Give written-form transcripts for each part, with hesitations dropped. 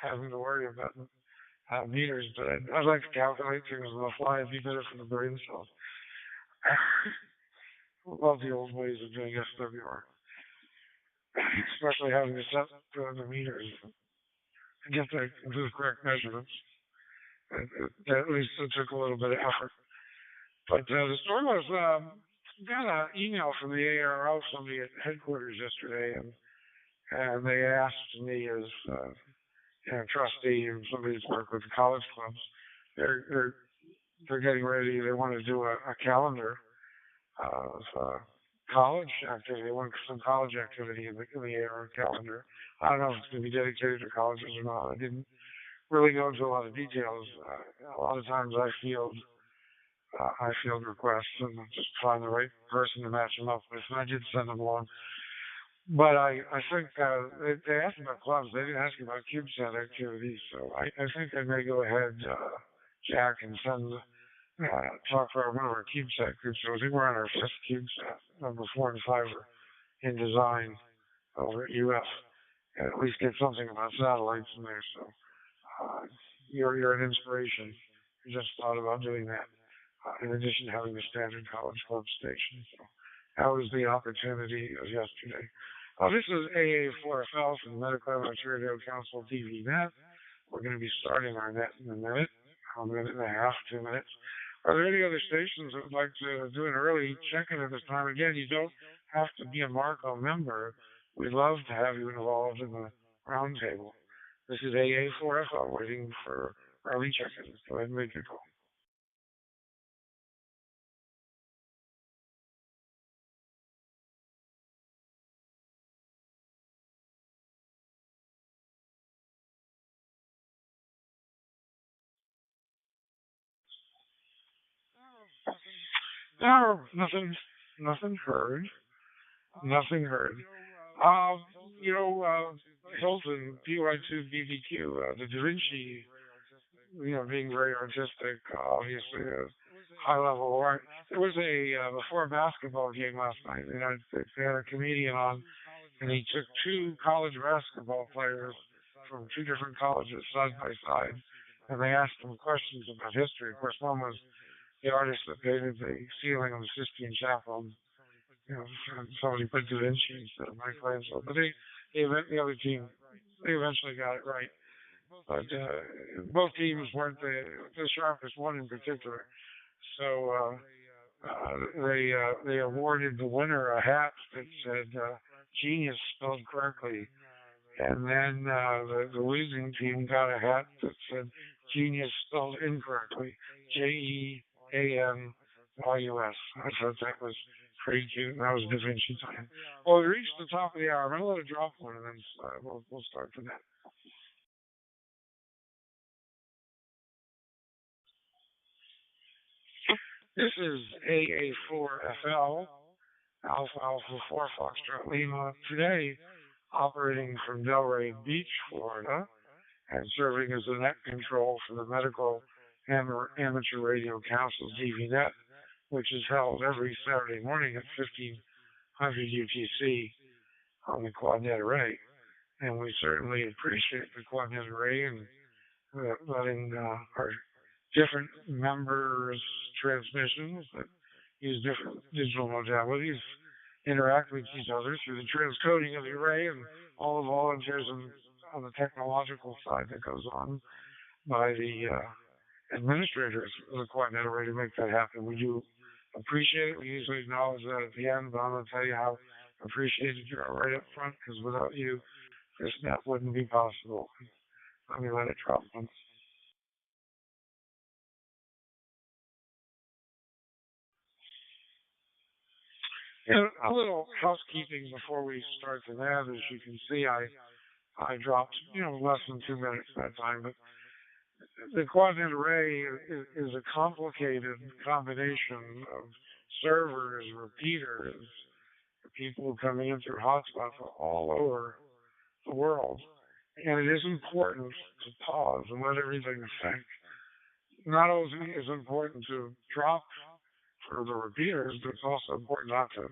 having to worry about meters, but I'd like to calculate things on the fly. It'd be better for the brain cells. Love the old ways of doing SWR, especially having to set the meters and get the correct measurements. At least it took a little bit of effort. But the story was got an email from the ARO, somebody at headquarters yesterday, and they asked me as trustee and somebody who's worked with the college clubs, they're they're they're getting ready. They want to do a calendar of college activity. They want some college activity in the ARO calendar. I don't know if it's going to be dedicated to colleges or not. I didn't really go into a lot of details. A lot of times I field requests and just find the right person to match them up with. And I did send them along. But I think they asked about clubs. They didn't ask about CubeSat activities. So I think I may go ahead, Jack, and send talk for one of our CubeSat groups. So I think we're on our fifth CubeSat, number 4 and 5 are in design over at UF. And at least get something about satellites in there. So you're an inspiration. You just thought about doing that. In addition to having the standard college club station. So that was the opportunity of yesterday. This is AA4FL from the Medical Amateur Radio Council DVNet. We're going to be starting our net in a minute and a half, 2 minutes. Are there any other stations that would like to do an early check-in at this time? Again, you don't have to be a Marco member. We'd love to have you involved in the roundtable. This is AA4FL waiting for early check-in. Go ahead and make your call. No, nothing heard. Nothing heard. Um, Hilton, PY2 BBQ, the Da Vinci, being very artistic, obviously, high level art. There was before a basketball game last night, the United States, they had a comedian on, and he took two college basketball players from two different colleges side by side, and they asked them questions about history. Of course, one was the artist that painted the ceiling of the Sistine Chapel. Somebody put Da Vinci instead of Michelangelo. But the other team, they eventually got it right. But both teams weren't the sharpest, one in particular. So they awarded the winner a hat that said "genius" spelled correctly, and then the losing team got a hat that said "genius" spelled incorrectly, JEANYUS. I thought that was pretty cute, and that was Da Vinci time. Well, we reached the top of the hour. I'm going to let it drop one, and then we'll start from that. This is AA4FL, Alpha Alpha 4 Foxtrot Lima, today operating from Delray Beach, Florida, and serving as the net control for the Medical Amateur Radio Council DVNet, which is held every Saturday morning at 1500 UTC on the Quadnet Array. And we certainly appreciate the Quadnet Array and letting our different members' transmissions that use different digital modalities interact with each other through the transcoding of the array and all the volunteers on the technological side that goes on by the administrators of the Quadnet Array to make that happen. We do appreciate it. We usually acknowledge that at the end, but I'm going to tell you how appreciated you are right up front, because without you, this net wouldn't be possible. Let me let it drop once. And a little housekeeping before we start the nav. As you can see, I dropped less than 2 minutes that time, but the Quadnet Array is a complicated combination of servers, repeaters, people coming in through hotspots all over the world. And it is important to pause and let everything think. Not only is it important to drop for the repeaters, but it's also important not to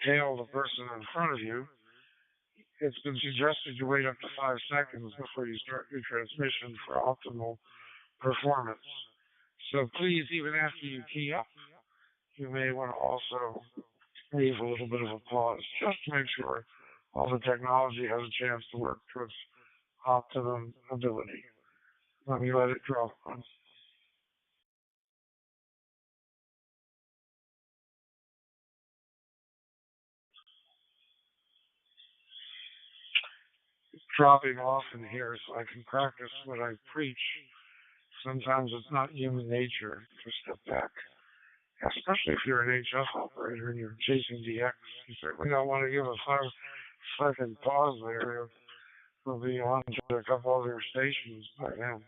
hail the person in front of you. It's been suggested you wait up to 5 seconds before you start your transmission for optimal performance. So please, even after you key up, you may want to also leave a little bit of a pause just to make sure all the technology has a chance to work to its optimum ability. Let me let it drop. Dropping off in here so I can practice what I preach. Sometimes it's not human nature to step back, especially if you're an HF operator and you're chasing DX. You certainly don't want to give a 5 second pause there. We'll be on to a couple other stations by then.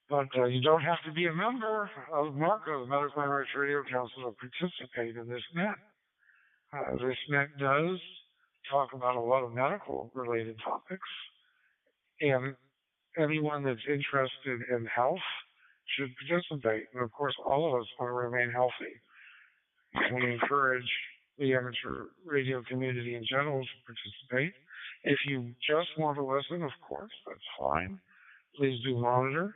But you don't have to be a member of MARCO, the Medical Rights Radio Council, to participate in this net. This net does talk about a lot of medical related topics, and anyone that's interested in health should participate. And of course, all of us want to remain healthy. We encourage the amateur radio community in general to participate. If you just want to listen, of course, that's fine. Please do monitor.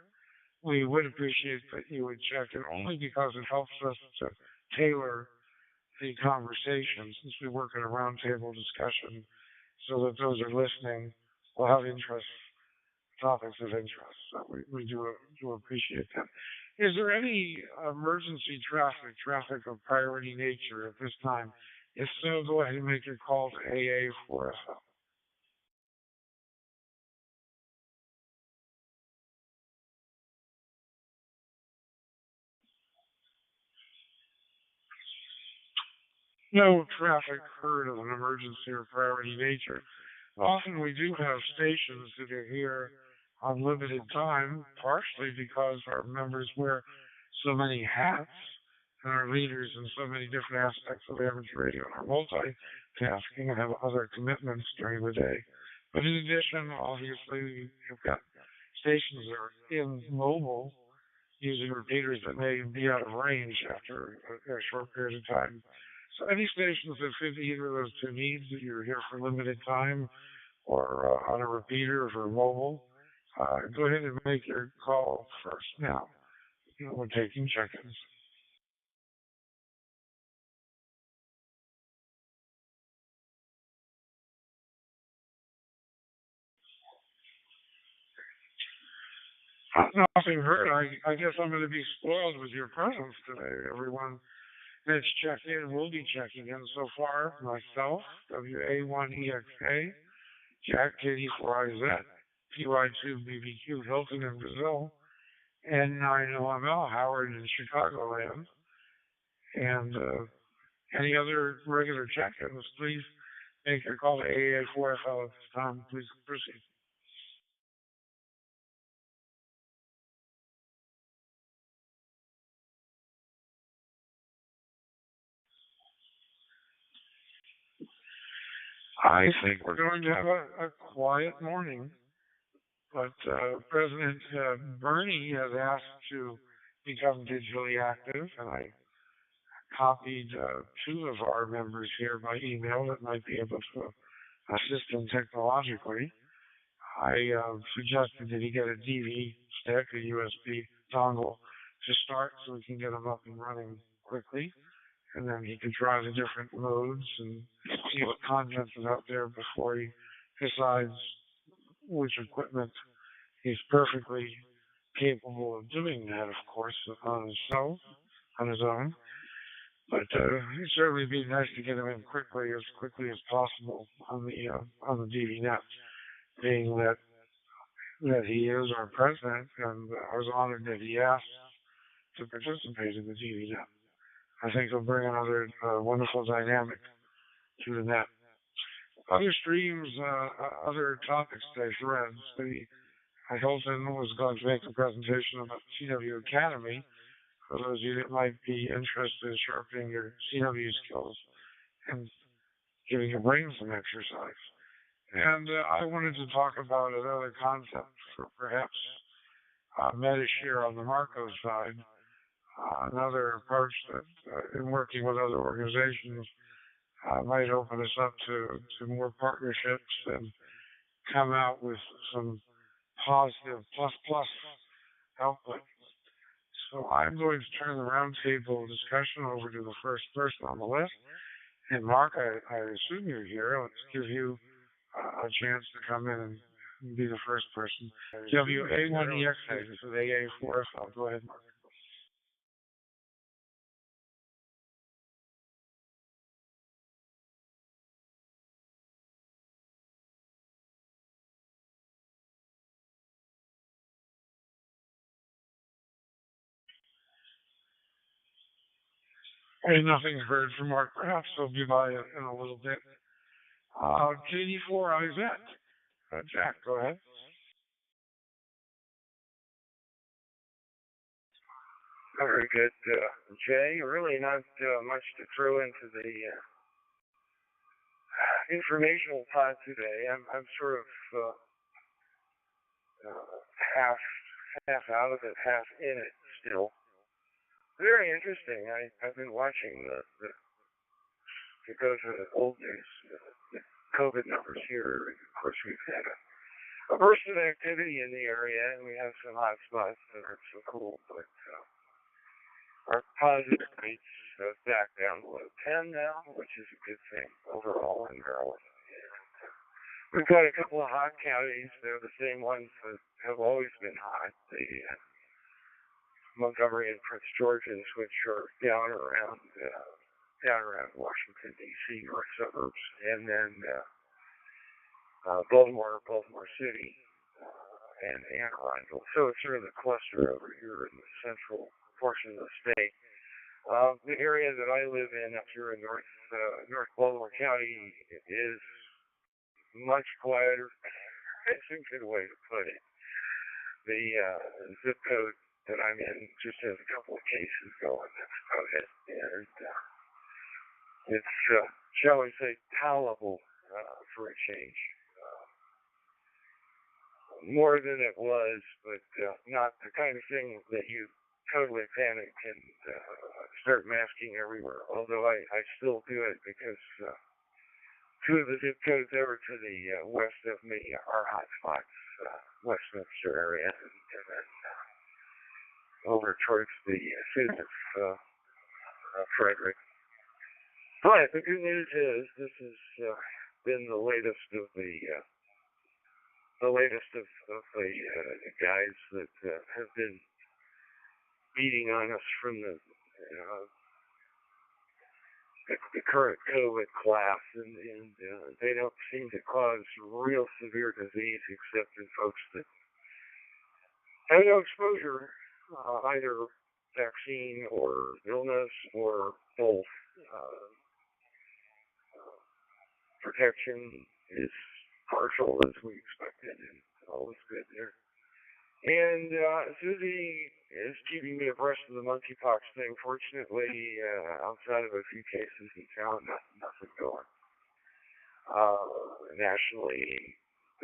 We would appreciate that you would check it only because it helps us to tailor the conversation since we work in a roundtable discussion so that those who are listening will have interest, topics of interest. So we do appreciate that. Is there any emergency traffic of priority nature at this time? If so, go ahead and make your call to AA for us. No traffic heard of an emergency or priority nature. Often we do have stations that are here on limited time, partially because our members wear so many hats and are leaders in so many different aspects of amateur radio and are multitasking and have other commitments during the day. But in addition, obviously, you've got stations that are in mobile using repeaters that may be out of range after a short period of time. So any stations that fit either of those two needs, that you're here for limited time or on a repeater for mobile, go ahead and make your call first. Now, we're taking check-ins. Nothing heard. I guess I'm going to be spoiled with your presence today. Everyone that's checked in will be checking in so far. Myself, WA1EXA, Jack KD4IZ, PY2BBQ, Hilton in Brazil, N9OML, Howard in Chicagoland, and any other regular check-ins, please make your call to AA4FL at this time. Please proceed. I think we're going to have a quiet morning, but President Bernie has asked to become digitally active, and I copied two of our members here by email that might be able to assist him technologically. I suggested that he get a DV stick, a USB dongle to start so we can get him up and running quickly. And then he can try the different modes and see what content is out there before he decides which equipment he's perfectly capable of doing that, of course, on himself, on his own. But it'd certainly be nice to get him in quickly as possible on the DV net, being that he is our president, and I was honored that he asked to participate in the DV net. I think it'll bring another wonderful dynamic to the net. Other streams, other topics today, threads. Hilton was going to make a presentation about CW Academy for those of you that might be interested in sharpening your CW skills and giving your brain some exercise. And I wanted to talk about another concept for perhaps MetaShare on the Marco side, another approach that in working with other organizations might open us up to more partnerships and come out with some positive plus plus output. So I'm going to turn the roundtable discussion over to the first person on the list. And Mark, I assume you're here. Let's give you a chance to come in and be the first person. WA1EX is with AA for us. I'll go ahead, Mark. Hey, nothing heard from Mark. Perhaps he'll be by in a little bit. KD4 Isaac. Jack, go ahead. Very good, Jay. Really not much to throw into the informational pod today. I'm sort of half out of it, half in it still. Very interesting. I've been watching to go to the old days, the COVID numbers here. Of course, we've had a burst of activity in the area, and we have some hot spots that are so cool, but our positive rates back down below 10 now, which is a good thing overall in Maryland. We've got a couple of hot counties. They're the same ones that have always been hot. The Montgomery and Prince George's, which are down around Washington D.C. north suburbs, and then Baltimore City, and Anne Arundel. So it's sort of the cluster over here in the central portion of the state. The area that I live in up here in North Baltimore County is much quieter. It's a good way to put it. The zip code that I'm in just has a couple of cases going. That's about it. And it's, shall we say, palatable for a change. More than it was, but not the kind of thing that you totally panic and start masking everywhere. Although I still do it because two of the zip codes over to the west of me are hot spots, Westminster area, and then over towards the city of Frederick. But the good news is this has been the latest of the guys that have been beating on us from the current COVID class, and they don't seem to cause real severe disease except in folks that have no exposure, either vaccine or illness or both. Protection is partial as we expected, and always good there. And Susie is keeping me abreast of the monkeypox thing. Fortunately, outside of a few cases in town, nothing going. Nationally,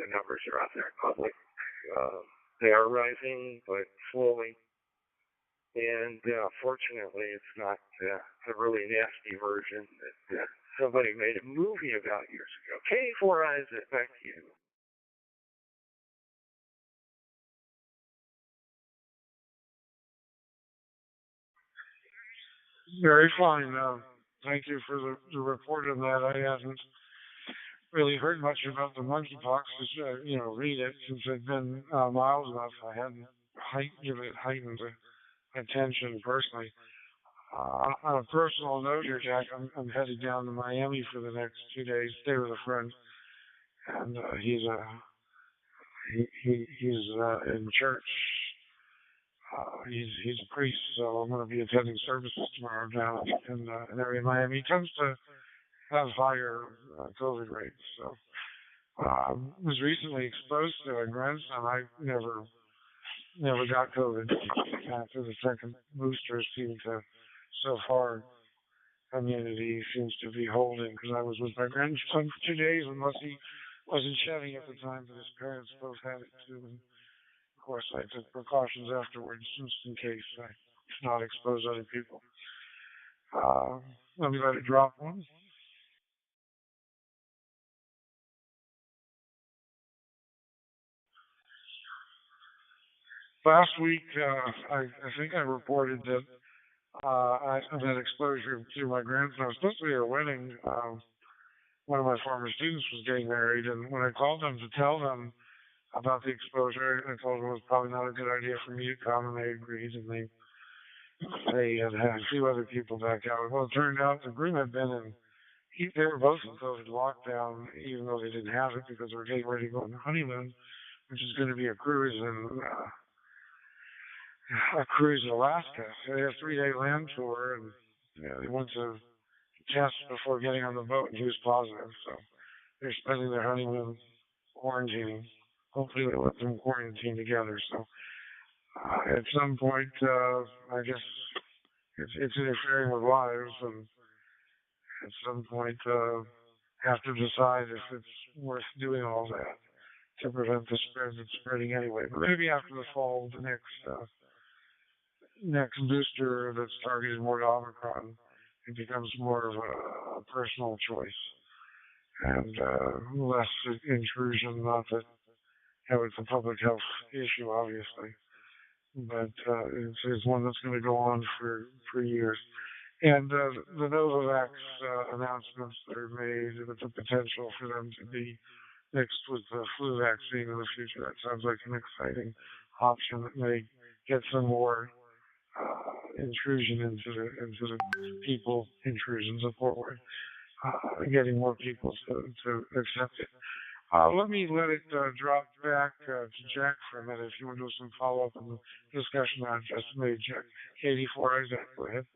the numbers are out there in public. They are rising, but slowly. And fortunately, it's not the really nasty version that somebody made a movie about years ago. K4 Isaac, back to you. Very fine. Thank you for the report on that. I haven't really heard much about the monkeypox. Read it since I've been mild enough. I hadn't given it heightened attention personally. On a personal note here, Jack, I'm headed down to Miami for the next 2 days. Stay with a friend, and he's in church. He's a priest, so I'm going to be attending services tomorrow down in the area of Miami. He tends to have higher COVID rates. So was recently exposed to a grandson. I never got COVID after the second booster. Seemed to so far immunity seems to be holding because I was with my grandson for 2 days, unless he wasn't shedding at the time, but his parents both had it too. And of course, I took precautions afterwards just in case I not expose other people. Let me let it drop one. Last week, I think I reported that I had exposure to my grandson. I was supposed to be at a wedding. One of my former students was getting married, and when I called them to tell them about the exposure, I told them it was probably not a good idea for me to come, and they agreed, and they had had a few other people back out. Well, it turned out the groom had been in. They were both in COVID lockdown, even though they didn't have it because they were getting ready to go on the honeymoon, which is going to be a cruise in Alaska. They had a 3-day land tour, and they went to test before getting on the boat, and he was positive. So they're spending their honeymoon quarantining. Hopefully, they let them quarantine together. So at some point, I guess it's interfering with lives, and at some point, have to decide if it's worth doing all that to prevent the spread that's spreading anyway. But maybe after the fall, the next booster that's targeted more to Omicron, it becomes more of a personal choice and less intrusion. Not that it's a public health issue, obviously, but it's one that's going to go on for years. And the Novavax announcements that are made with the potential for them to be mixed with the flu vaccine in the future, that sounds like an exciting option that may get some more intrusion into the people, intrusions of forward, getting more people to accept it. Let it drop back to Jack for a minute if you want to do some follow up on the discussion I just made. Jack, Katie, for Isaac, go ahead.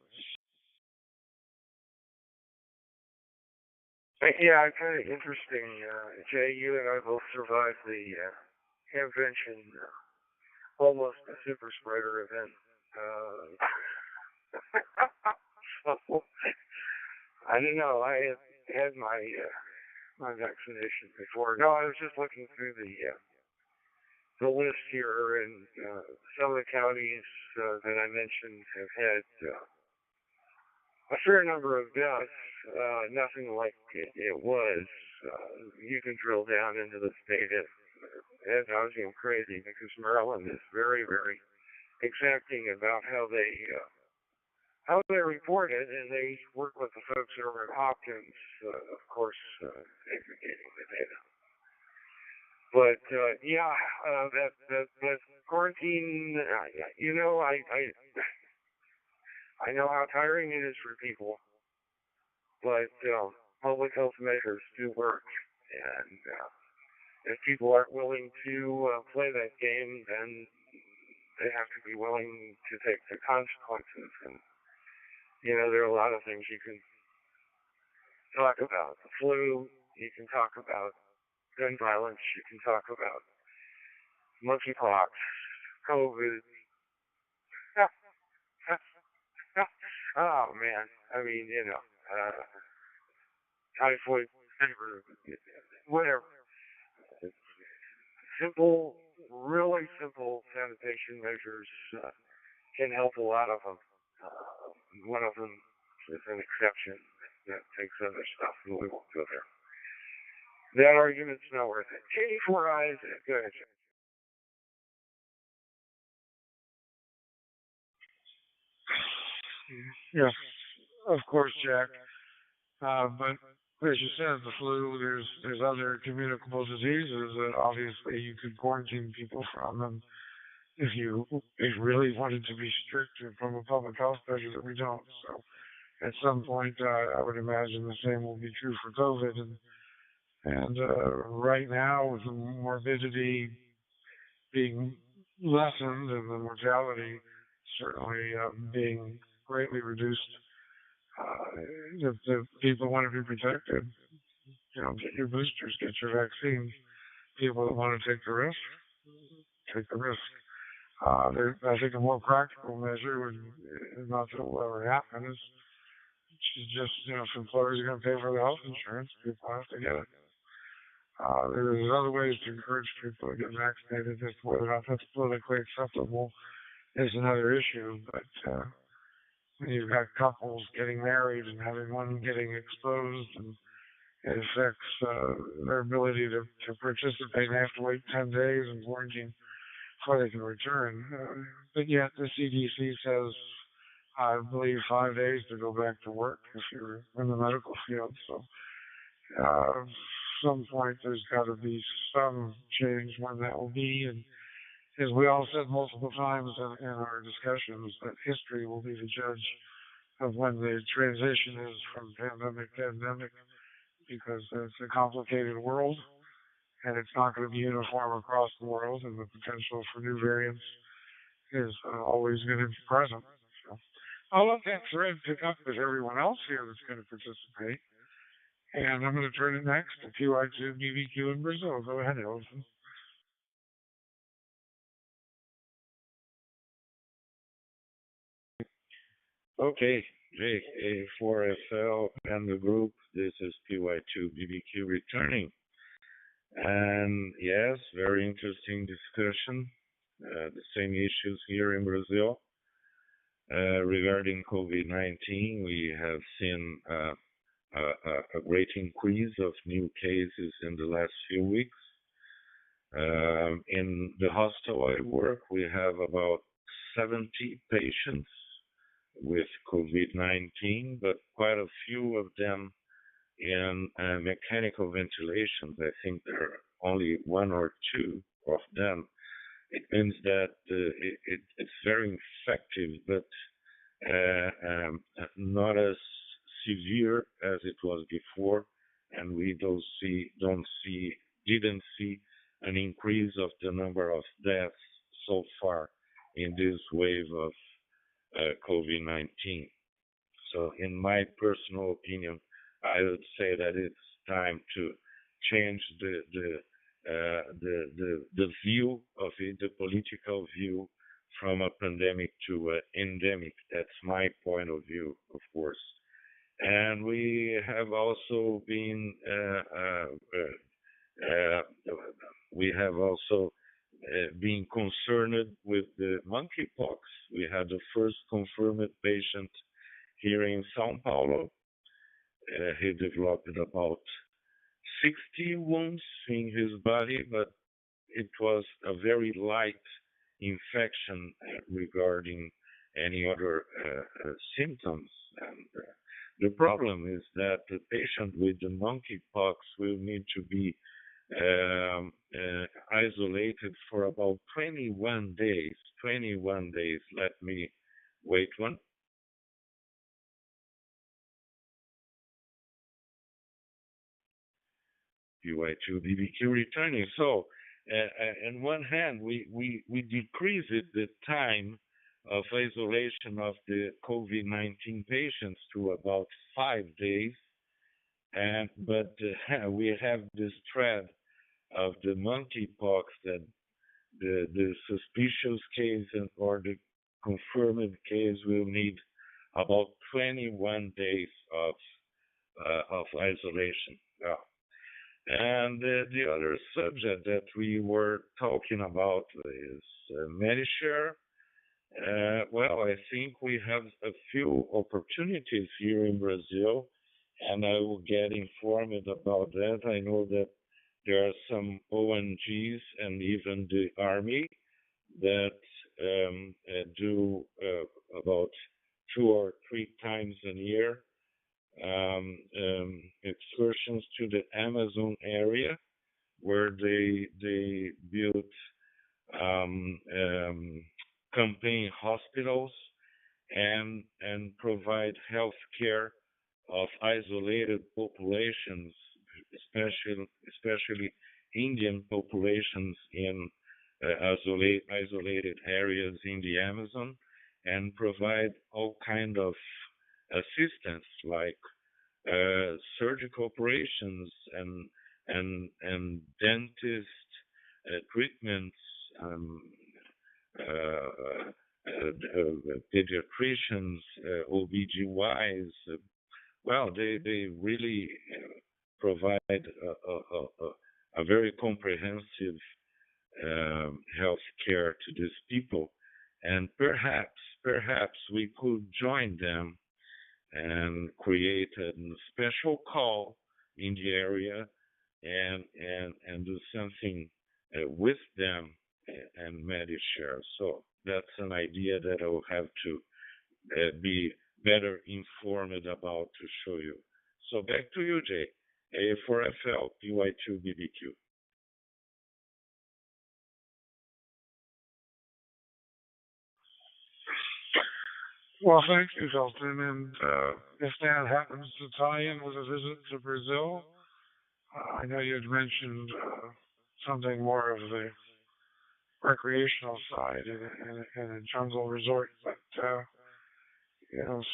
Yeah, it's kind of interesting. Jay, you and I both survived the convention, almost a super spreader event. So, I don't know. I had my vaccination before. No, I was just looking through the list here, and some of the counties that I mentioned have had a fair number of deaths. Nothing like it was. You can drill down into the state ad nauseum crazy because Maryland is very, very exacting about how they report it, and they work with the folks over at Hopkins, of course, aggregating the data. But yeah, that quarantine. I know how tiring it is for people, but public health measures do work, and if people aren't willing to play that game, then they have to be willing to take the consequences. And there are a lot of things you can talk about: the flu, you can talk about gun violence, you can talk about monkeypox, COVID. Oh man, I mean, typhoid fever, whatever. Simple, really simple sanitation measures can help a lot of them. One of them is an exception that takes other stuff, and we won't go there. That argument's not worth it. Katie Four Eyes, go ahead. Yes, of course, Jack. But as you said, the flu, there's other communicable diseases that obviously you could quarantine people from, and if you really wanted to be strict from a public health measure that we don't. So at some point, I would imagine the same will be true for COVID, and right now with the morbidity being lessened and the mortality certainly being greatly reduced, if people want to be protected, get your boosters, get your vaccines. People that want to take the risk, take the risk. I think a more practical measure would, not that it will ever happen, is just, if employers are going to pay for the health insurance, people have to get it. There's other ways to encourage people to get vaccinated. Just whether or not that's politically acceptable is another issue. But when you've got couples getting married and having one getting exposed, and it affects their ability to participate, they have to wait 10 days in quarantine before they can return. But yet the CDC says, I believe, 5 days to go back to work if you're in the medical field. So at some point there's got to be some change when that will be. And as we all said multiple times in our discussions, that history will be the judge of when the transition is from pandemic to endemic because it's a complicated world and it's not going to be uniform across the world, and the potential for new variants is always going to be present. So I'll let that thread pick up with everyone else here that's going to participate. And I'm going to turn it next to PY2 BBQ in Brazil. Go ahead, Elton. Okay, Jake, A4FL and the group, this is PY2BBQ returning. And yes, very interesting discussion. The same issues here in Brazil. Regarding COVID-19, we have seen a great increase of new cases in the last few weeks. In the hospital I work, we have about 70 patients with COVID-19, but quite a few of them in mechanical ventilations. I think there are only one or two of them. It means that it's very effective, but not as severe as it was before, and we didn't see an increase of the number of deaths so far in this wave of COVID-19. So, in my personal opinion, I would say that it's time to change the view of it, the political view, from a pandemic to an endemic. That's my point of view, of course. And we have also been being concerned with the monkeypox. We had the first confirmed patient here in São Paulo. He developed about 60 wounds in his body, but it was a very light infection regarding any other symptoms. And the problem is that the patient with the monkeypox will need to be isolated for about 21 days. 21 days. Let me wait one. PY2 BBQ returning. So, on one hand, we decreased the time of isolation of the COVID-19 patients to about 5 days, but we have this thread of the monkeypox that the suspicious case or the confirmed case will need about 21 days of isolation. And the other subject that we were talking about is Medishare. Well, I think we have a few opportunities here in Brazil, and I will get informed about that. I know that there are some ONGs and even the Army that do about 2 or 3 times a year excursions to the Amazon area, where they build campaign hospitals and provide health care of isolated populations, especially Indian populations in isolated areas in the Amazon, and provide all kind of assistance like surgical operations and dentist treatments, pediatricians, OBGYs. Well, they really provide a very comprehensive health care to these people, and perhaps we could join them and create a special call in the area and do something with them and MediShare. So that's an idea that I will have to be better informed about to show you. So back to you, Jay. A4FL, PY2BBQ. Well, thank you, Dalton. And if that happens to tie in with a visit to Brazil, I know you had mentioned something more of the recreational side in a jungle resort, but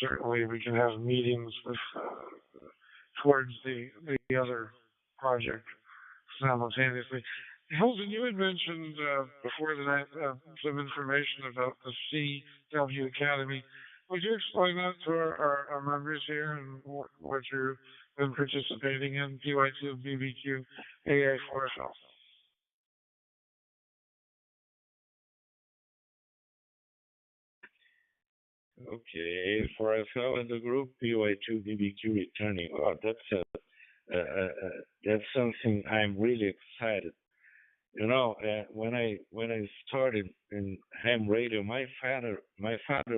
certainly we can have meetings with towards the other project simultaneously. Hilton, you had mentioned before the night some information about the CW Academy. Would you explain that to our members here and what you've been participating in, PY2, BBQ, AA4FL? Okay, A4FL in the group, PY2BBQ returning. Oh, that's something I'm really excited. When I started in ham radio, my father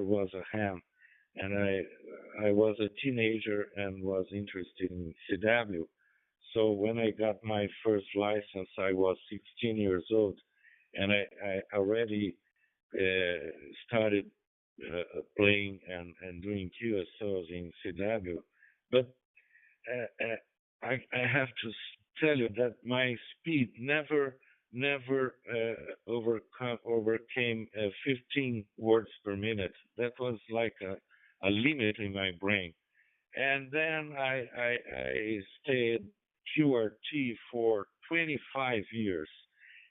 was a ham, and I was a teenager and was interested in CW. So when I got my first license, I was 16 years old, and I already uh, started playing and doing QSOs in CW. But I have to tell you that my speed never overcame 15 words per minute. That was like a limit in my brain. And then I stayed QRT for 25 years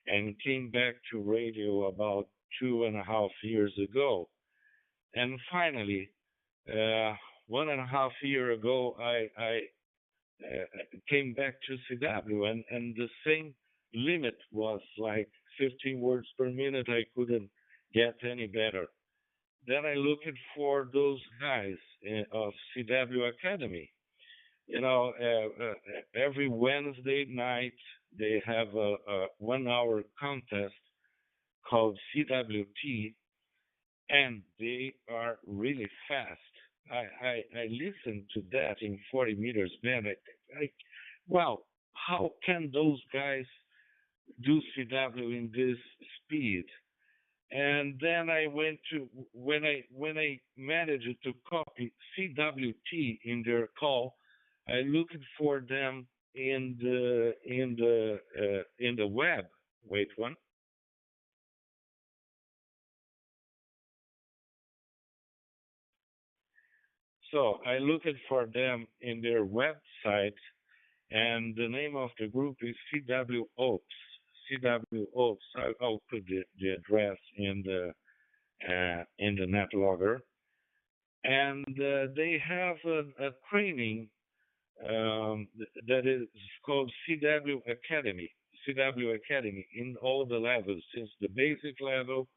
and came back to radio about 2.5 years ago. And finally, uh, 1.5 year ago, I came back to CW, and the same limit was like 15 words per minute. I couldn't get any better. Then I looked for those guys of CW Academy. Every Wednesday night they have a 1 hour contest called CWT, and they are really fast. I listened to that in 40 meters band. I, wow, how can those guys do CW in this speed? And then I went to when I managed to copy CWT in their call, I looked for them in the web. Wait one. So I looked for them in their website, and the name of the group is CW Ops. CW Ops. I'll put the address in the net logger, and they have a training that is called CW Academy. CW Academy in all the levels, since the basic level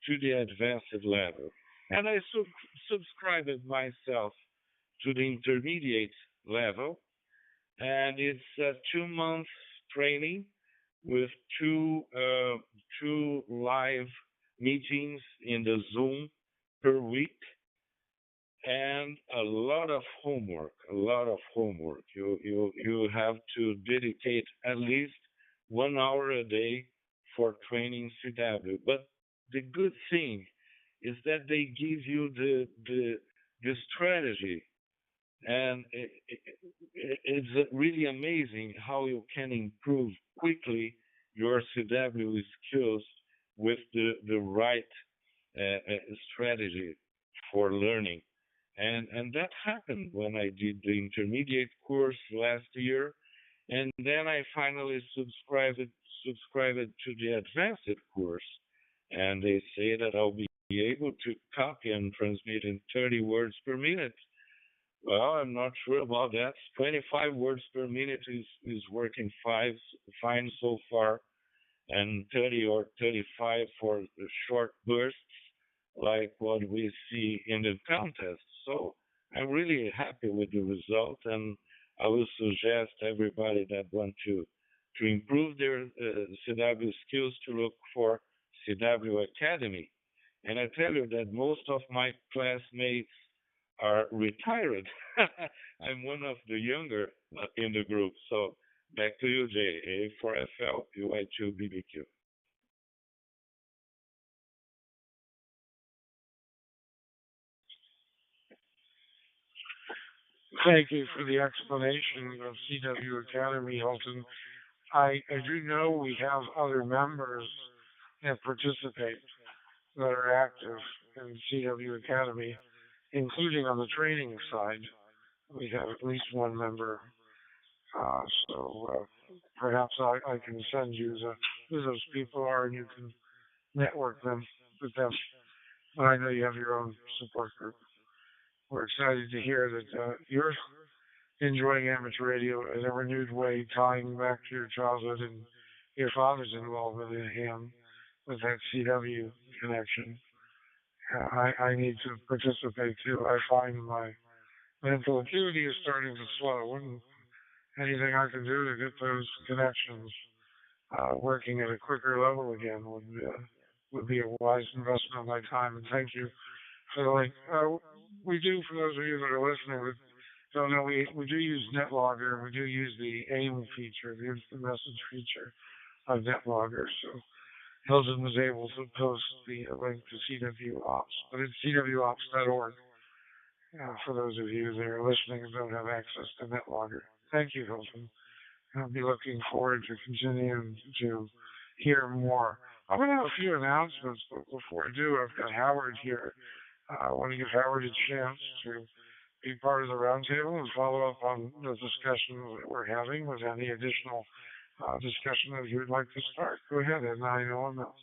to the advanced level. And I subscribed myself to the intermediate level, and it's a 2 month training with two live meetings in the Zoom per week, and a lot of homework. A lot of homework. You have to dedicate at least 1 hour a day for training CW. But the good thing is that they give you the strategy, and it's really amazing how you can improve quickly your CW skills with the right strategy for learning. And that happened when I did the intermediate course last year, and then I finally subscribed to the advanced course, and they say that I'll be able to copy and transmit in 30 words per minute. Well, I'm not sure about that. 25 words per minute is working fine so far, and 30 or 35 for the short bursts, like what we see in the contest. So I'm really happy with the result, and I will suggest everybody that want to improve their CW skills to look for CW Academy. And I tell you that most of my classmates are retired. I'm one of the younger in the group. So back to you, Jay. A4FL, UI2 BBQ. Thank you for the explanation of CW Academy, Hilton. I do know we have other members that participate that are active in CW Academy, including on the training side. We have at least one member. So perhaps I can send you who those people are and you can network them with them. But I know you have your own support group. We're excited to hear that you're enjoying amateur radio in a renewed way, tying back to your childhood and your father's involvement in him with that CW connection. I need to participate too. I find my mental acuity is starting to slow, and anything I can do to get those connections working at a quicker level again would be a wise investment of my time. And thank you for the link. We do, for those of you that are listening, that don't know, we do use NetLogger, and we do use the AIM feature, the instant message feature of NetLogger. So Hilton was able to post the link to CW Ops, but it's cwops.org for those of you that are listening and don't have access to NetLogger. Thank you, Hilton. I'll be looking forward to continuing to hear more. I'm going to have a few announcements, but before I do, I've got Howard here. I want to give Howard a chance to be part of the roundtable and follow up on the discussion that we're having with any additional discussion that you would like to start. Go ahead, and I know I'm not.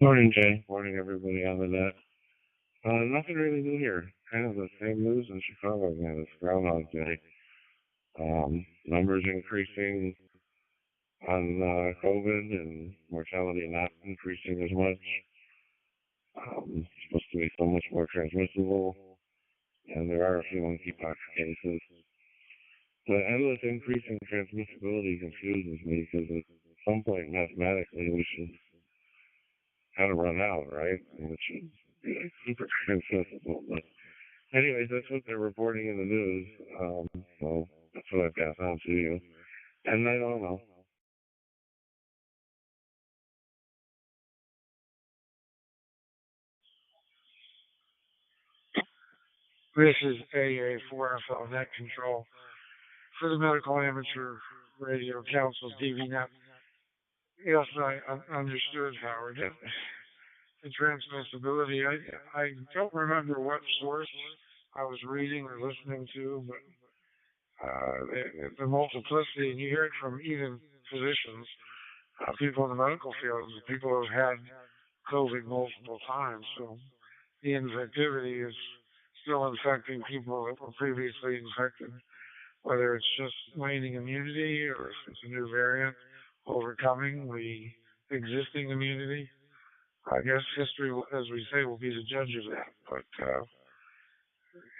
Morning, Jay. Morning, everybody out of that. Nothing really new here. Kind of the same news in Chicago again. It's Groundhog Day. Numbers increasing on COVID and mortality not increasing as much. Supposed to be so much more transmissible, and there are a few monkeypox cases. The endless increase in transmissibility confuses me because at some point mathematically we should kind of run out, right? And it should be super transmissible. But anyways, that's what they're reporting in the news. So that's what I've got on to you. And I don't know. This is AA4FL Net Control for the Medical Amateur Radio Council's DVNet. Yes, I understood, Howard. The transmissibility, I don't remember what source I was reading or listening to, but the multiplicity, and you hear it from even physicians, people in the medical field, people who have had COVID multiple times. So the infectivity is still infecting people that were previously infected, whether it's just waning immunity or if it's a new variant overcoming the existing immunity. I guess history, as we say, will be the judge of that. But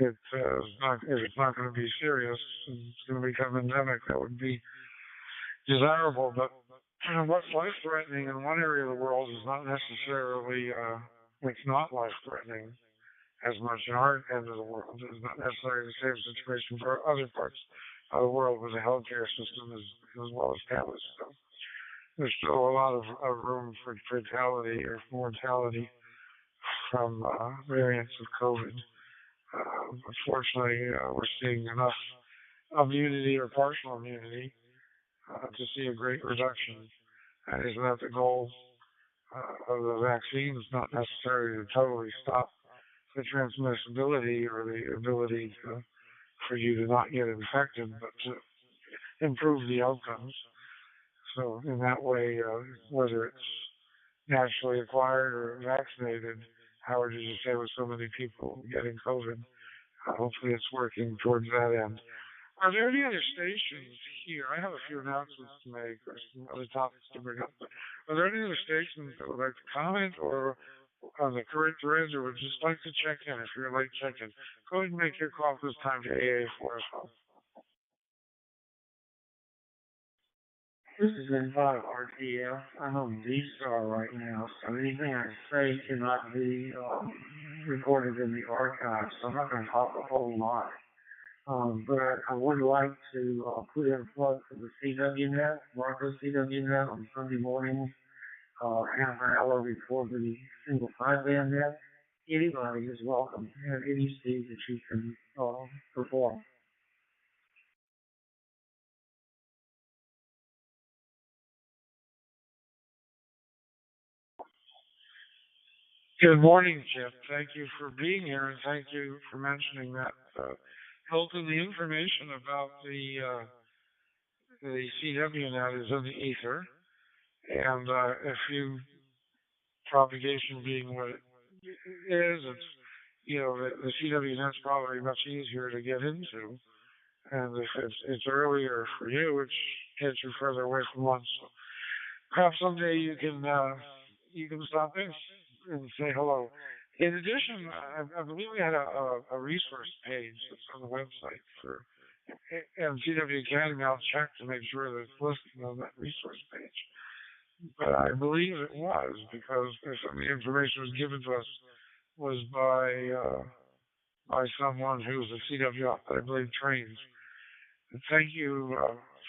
if it's not going to be serious and it's going to become endemic, that would be desirable. But what's life-threatening in one area of the world is not necessarily, it's not life-threatening as much in our end of the world. It's not necessarily the same situation for other parts of the world where the healthcare system is as well established. So there's still a lot of room for fatality or mortality from variants of COVID. Unfortunately, we're seeing enough immunity or partial immunity to see a great reduction. And isn't that the goal of the vaccine? It's not necessarily to totally stop the transmissibility or the ability for you to not get infected, but to improve the outcomes. So in that way, whether it's naturally acquired or vaccinated, Howard, did you say with so many people getting COVID? Hopefully it's working towards that end. Are there any other stations here? I have a few announcements to make or some other topics to bring up. Are there any other stations that would like to comment or on the current threads or would just like to check in if you're late check-in? Go ahead and make your call this time to AA4FL. This is Invite RTF. I'm on D-Star right now, so anything I say cannot be recorded in the archive, so I'm not going to talk a whole lot. But I would like to put in a plug for the CWNet, Marco CWNet on Sunday mornings, half an hour before the single sideband net. Anybody is welcome at any stage that you can perform. Good morning, Chip. Thank you for being here, and thank you for mentioning that. Hilton, the information about the CWNet is in the ether, and if you propagation being what it is, it's the CWNet's probably much easier to get into, and if it's earlier for you, which gets you further away from one. So perhaps someday you can stop in and say hello. In addition, I believe we had a resource page that's on the website for MCW Academy. I'll check to make sure that it's listed on that resource page. But I believe it was because some of the information was given to us was by someone who's a CW that I believe trains. And thank you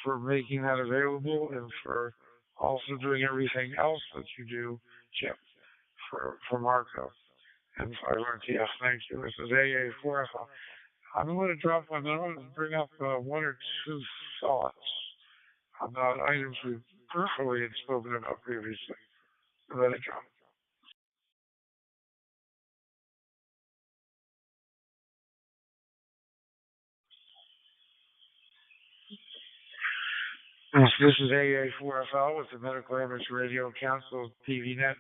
for making that available and for also doing everything else that you do, Chip, for Marco. And for RTS, thank you. This is AA4FL. I'm going to drop my note and bring up one or two thoughts about items we've peripherally had spoken about previously. Let it go. Yes, this is AA4FL with the Medical Amateur Radio Council TVNet.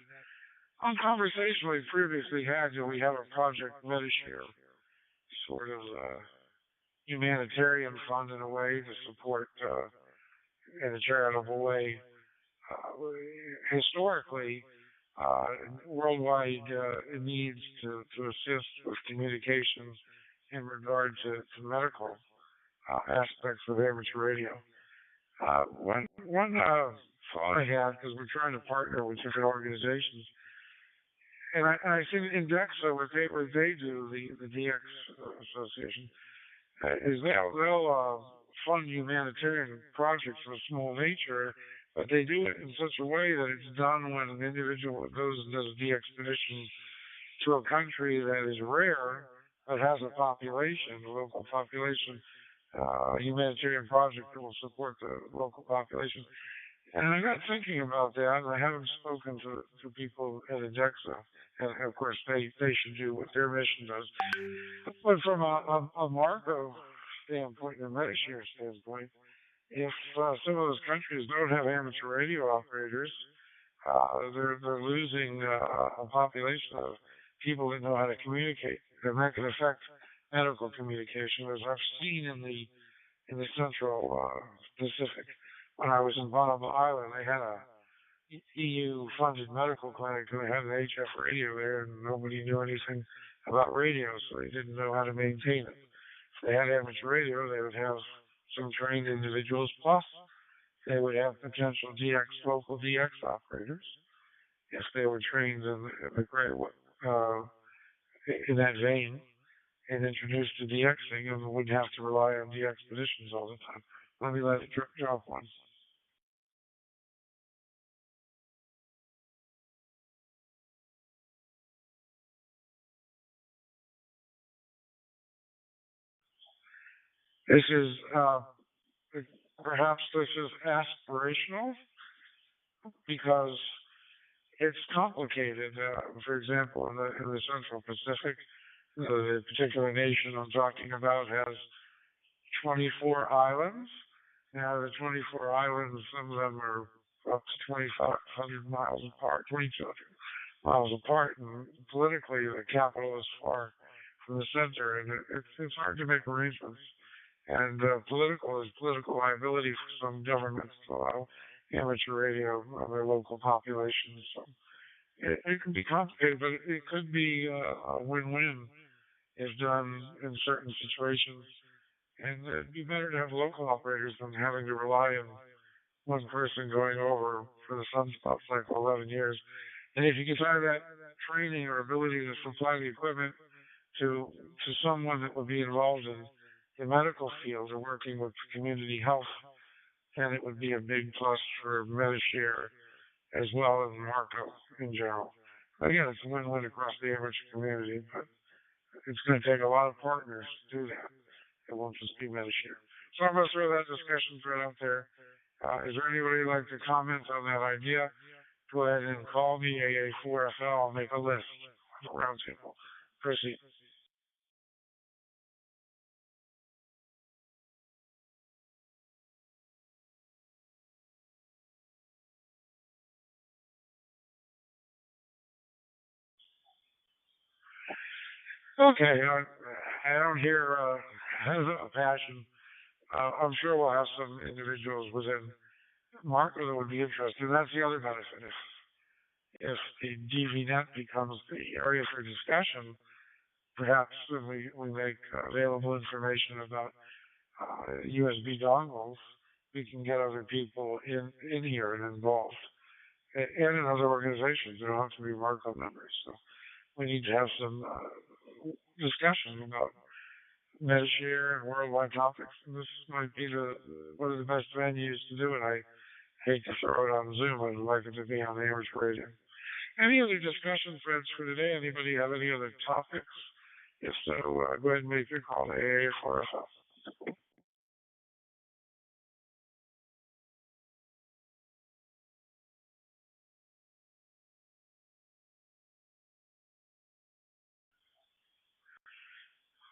On conversation we previously had, we have a Project Medishare, sort of humanitarian fund in a way to support in a charitable way. Historically, worldwide needs to assist with communications in regard to medical aspects of amateur radio. One thought I had, because we're trying to partner with different organizations, and I think Indexa, what they do, the DX Association, is they'll fund humanitarian projects of a small nature, but they do it in such a way that it's done when an individual goes and does a de-expedition to a country that is rare, but has a population, a local population, a humanitarian project that will support the local population. And I got thinking about that, and I haven't spoken to people at Indexa. And of course, they should do what their mission does. But from a Marco standpoint and a Medishare standpoint, if some of those countries don't have amateur radio operators, they're losing a population of people that know how to communicate, and that can affect medical communication, as I've seen in the Central Pacific. When I was in Bonobo Island, they had a EU-funded medical clinic, and they had an HF radio there, and nobody knew anything about radio, so they didn't know how to maintain it. If they had amateur radio, they would have some trained individuals, plus they would have potential local DX operators, if they were trained in that vein and introduced to DXing, and wouldn't have to rely on de-expeditions all the time. Let me let it drop one. This is perhaps this is aspirational because it's complicated. For example, in the Central Pacific, the particular nation I'm talking about has 24 islands. Now, the 24 islands, some of them are up to 2,500 miles apart, 2,200 miles apart, and politically, the capital is far from the center, and it's hard to make arrangements. And political liability for some governments to allow amateur radio on their local populations. So it can be complicated, but it could be a win-win if done in certain situations. And it'd be better to have local operators than having to rely on one person going over for the sunspot cycle 11 years. And if you could tie that training or ability to supply the equipment to someone that would be involved in the medical field or working with community health, then it would be a big plus for Medishare as well as Marco in general. Again, it's a win-win across the average community, but it's going to take a lot of partners to do that. It won't just be Medishare. So I'm going to throw that discussion thread out there. Is there anybody who'd like to comment on that idea? Go ahead and call me, AA4FL. I'll make a list of the roundtable. Proceed. Okay, I don't hear a passion. I'm sure we'll have some individuals within Marco that would be interested. That's the other benefit. If the DVNet becomes the area for discussion, perhaps when we make available information about USB dongles, we can get other people in here and involved, and in other organizations. They don't have to be Marco members. So we need to have some discussion about Medishare and worldwide topics. And this might be one of the best venues to do it. I hate to throw it on Zoom. I'd like it to be on the amateur radio. Any other discussion threads for today? Anybody have any other topics? If so, go ahead and make your call to AA4FL.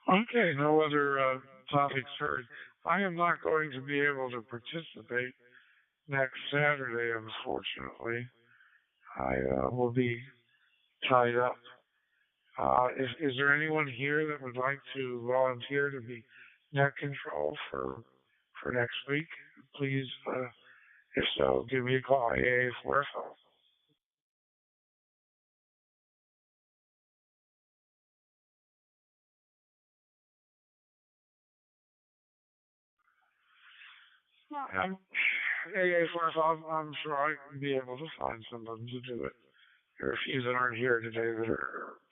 Okay, no other topics heard. I am not going to be able to participate next Saturday, unfortunately. I will be tied up. Is there anyone here that would like to volunteer to be net control for next week? Please, if so, give me a call. AA4FL. I'm, AA4FL, I'm sure I can be able to find someone to do it. There are a few that aren't here today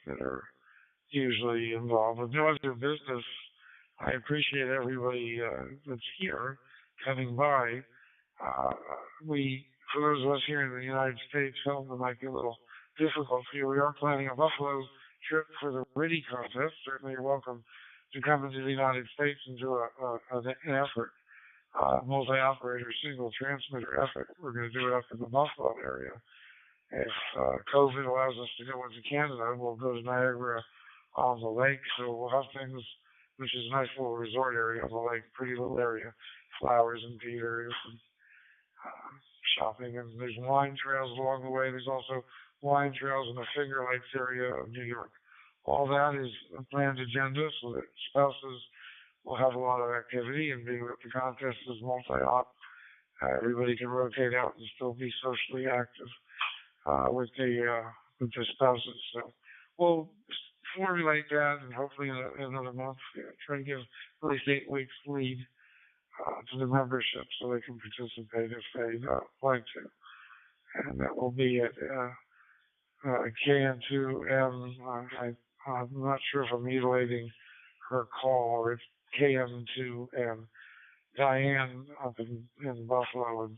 that are usually involved with no other business. I appreciate everybody that's here coming by. Uh, for those of us here in the United States, felt it might be a little difficult for you. We are planning a Buffalo trip for the RTTY contest. Certainly, you're welcome to come into the United States and do an effort, multi-operator, single transmitter effort. We're going to do it up in the Buffalo area. If COVID allows us to go into Canada, we'll go to Niagara on the lake. So we'll have things, which is a nice little resort area on the lake, pretty little area, flowers and tea areas and shopping. And there's wine trails along the way. There's also wine trails in the Finger Lakes area of New York. All that is a planned agenda so that spouses will have a lot of activity, and being that the contest is multi-op, everybody can rotate out and still be socially active with the spouses. So we'll formulate that, and hopefully in another month, try to give at least 8 weeks lead to the membership so they can participate if they like to. And that will be at KN2M. I'm not sure if I'm mutilating her call, or it's KN2M. Diane up in Buffalo,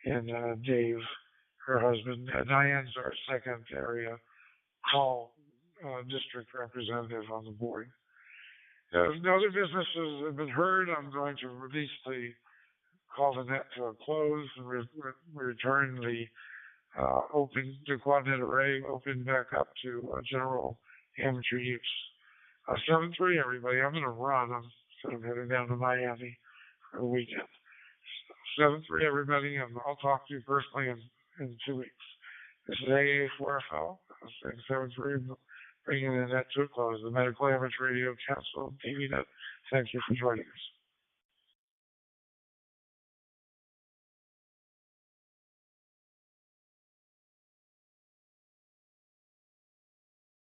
and Dave, her husband. Diane's our second area call district representative on the board. If no other businesses have been heard, I'm going to release the call the net to a close and return the QuadNet array open back up to general amateur use. 7-3, everybody. I'm going to run. I'm sort of heading down to Miami for the weekend. 7-3, everybody, and I'll talk to you personally in 2 weeks. This is AA4FL. 7-3, bringing the net to a close. The Medical Amateur Radio Council, TVNet. Thank you for joining us.